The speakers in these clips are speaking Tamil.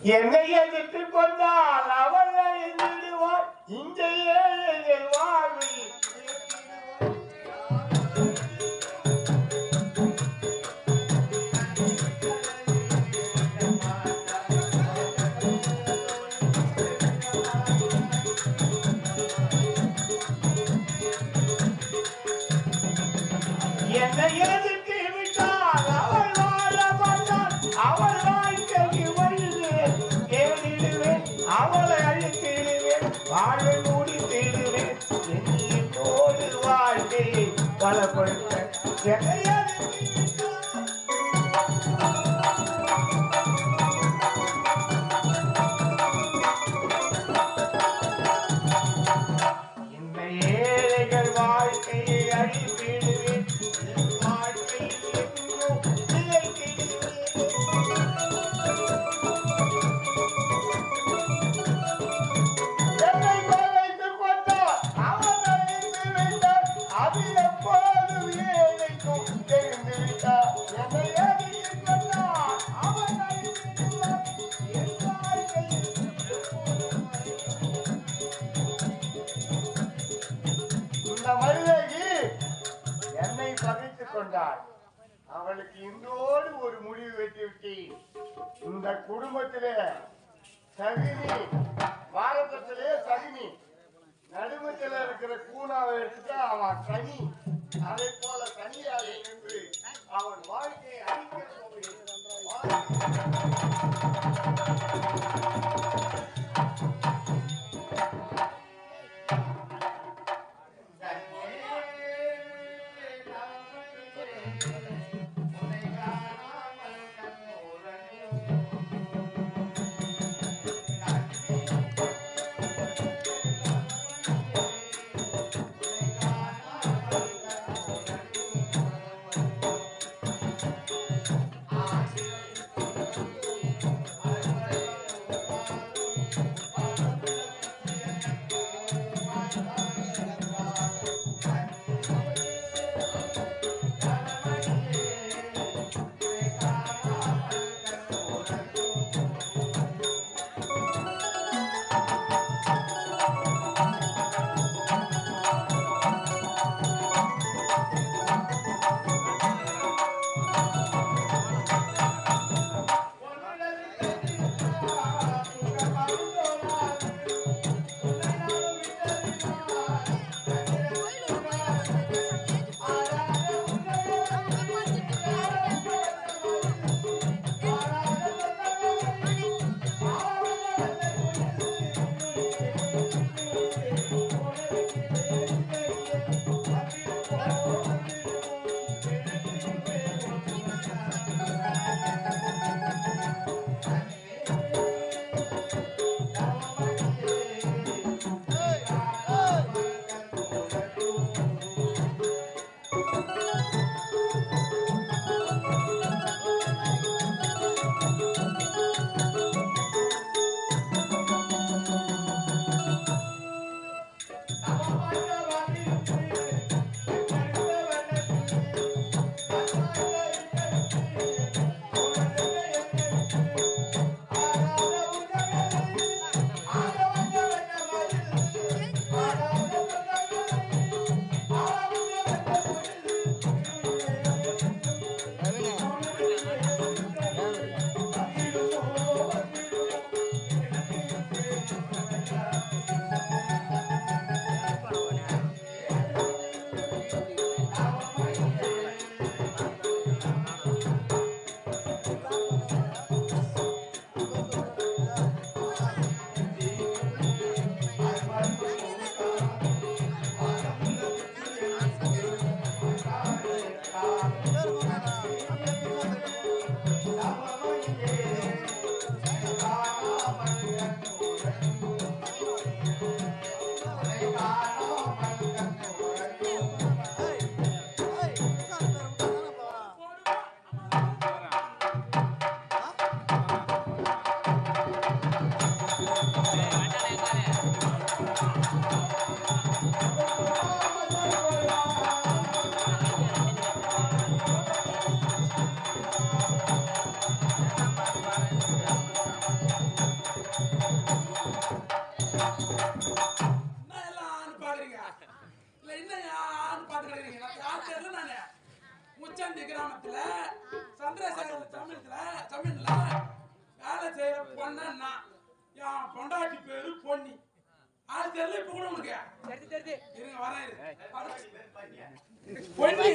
என்னை எதிர்த்து கொண்டால் அவளை விடுவார் இந்த ஏழைகள் வாழ்வில் என்னை எதிர்த்து விட்டால் அவள் வாழ மாட்டாள் அவள் வாழ்க்கைக்கு வழிவேன் தேடிடுவேன் அவளை அழித்திடுவேன் வாழை மூடித்திடுவேன் என்னோடு வாழ்க்கையை பலப்படுத்த என்னை இந்த ஏழைகள் வாழ்க்கையை அழித்திடுவேன் என்னை பகைத்துக் கொண்டாள் அவளுக்கு இன்றோடு ஒரு முடிவு வெட்டிவிட்டேன் இந்த குடும்பத்திலே சகினி பாரதத்திலே சகினி நடுமத்தில் இருக்கிற கூனாவை எடுத்துட்டு அவன் தனி அதை போல தனியாக நின்று அவன் வாழ்க்கையை அழிக்க பொண்ணா என் பொண்டாட்டி பேரு பொன்னி ஆளு தெரியல இப்ப கூட உனக்கு தெரியுது இருங்க வரேன் பொன்னி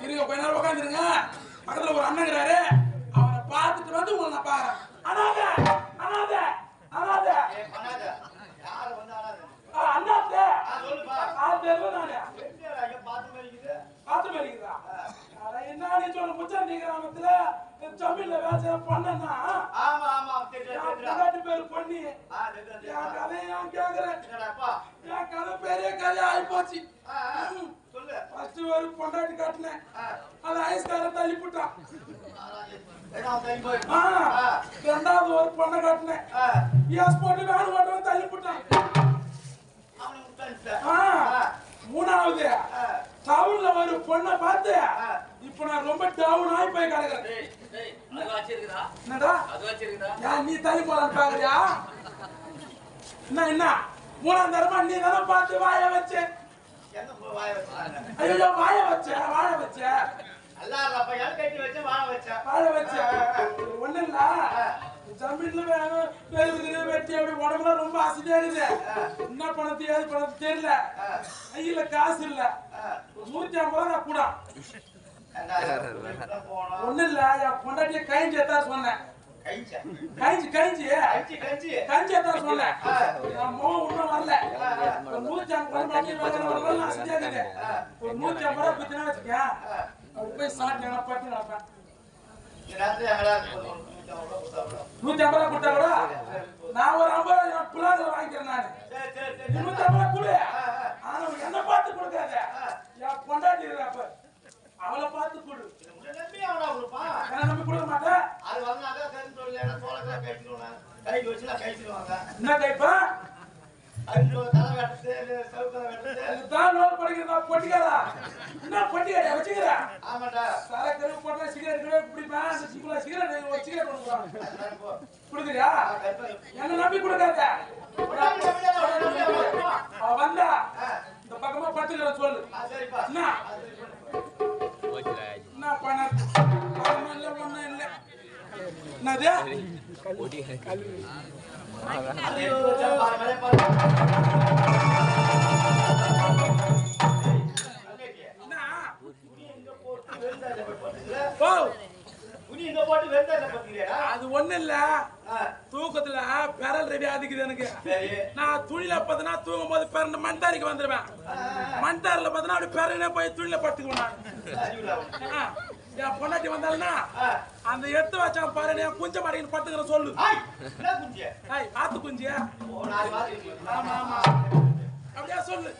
இருங்க கொஞ்ச நேரம் உட்காந்துருங்க பக்கத்துல ஒரு அண்ணங்கிறாரு அவரை பார்த்துட்டு வந்து உங்களை நான் பாக்குறேன் அனாத அனாத அனாத அண்ணாத்தே ஆளு தெரியல நானு பார்த்து மறிக்குதா என்ன நீ சொல்ல முச்சா நீ கிராமத்துல தமிழ்ல வேலை பண்ணனா ஆமா ஆமா தெரியும் பேரு பொன்னி என் கதையை கேக்குறேன் என் கதை பெரிய கதை ஆகி போச்சு சொல்லு ஃபர்ஸ்ட் ஒரு பொண்டாட்டி காட்டினேன் அது ஐஸ்கார தள்ளி போட்டான் ரெண்டாவது ஒரு பொண்ணை காட்டினேன் எஸ் போட்டு வேணும் ஓட்டு தள்ளி போட்டான் மூணாவது டவுன்ல ஒரு பொண்ணை பார்த்து இப்ப நான் ரொம்ப டவுன் ஆகி போய் கிடக்குறேன் என்னடா நீ தள்ளி போலான்னு பாக்குறியா என்ன மூணாம் தரமா நீ தானே பார்த்து வாய வச்ச ஐயோ வாய வச்ச வாழ வச்ச ஒண்ணு இல்ல ஜமீன்ல வெட்டி அப்படி உடம்புல ரொம்ப அசதியா இருக்குது என்ன பணத்தை ஏது பணத்தை தெரியல கையில காசு இல்ல 150 ரூபா கூட ஒண்ணு இல்ல என் பொண்டாட்டிய கைஞ்சி எத்தான் சொன்னேன் கஞ்சி எத்தான் சொன்னேன் என் மோகம் ஒண்ணும் வரல ஒரு 150 ரூபாய் அசதியா இருக்குது ஒரு 150 ரூபாய் பத்தினா வச்சுக்கேன் அப்படி போய் சாப்பிட்டு பட்டு நடப்பேன் 150 ரூபாய் கொடுத்தா கூட நான் ஒரு 50 ரூபாய் பிள்ளைகளை வாங்கிக்கிறேன் நானு 150 ரூபாய் கொடு ஆனா என்ன பார்த்து கொடுக்காத என் பொண்டாட்டி இருக்கிறப்ப அவளை பார்த்து கொடு என்ன நம்பி கொடுக்க மாட்டேன் என்ன கைப்பா பொட்டிக்காரா என்ன பொட்டிக்காரியா வச்சுக்கிறா சரக்கு போட்டா சிகரெட் குடிப்பேன் சிகரெட் கொடுக்குறியா என்ன நம்பி கொடுக்காத வந்தா இந்த பக்கமா பத்துக்கிற சொல்லு என்ன பண்ண ஒண்ணும் இல்லை என்னது அது ஒண்ணு இல்ல தூக்கத்துல பெரல் ரெடி ஆதிக்குது எனக்கு நான் துணியில பார்த்தனா தூங்கும் போது பிறந்த மண்தாரிக்கு வந்துருவேன் மண்தாரில பார்த்தனா அப்படி பிறகுனே போய் துணியில படுத்துக்குவேன் என் பொண்டாட்டி வந்தாலும்னா அந்த எடுத்து வச்சான் பாரு குஞ்ச மாட்டேன்னு படுத்துக்கிற சொல்லு ஆத்து குஞ்சியா ஆமா ஆமா அப்படியா சொல்லு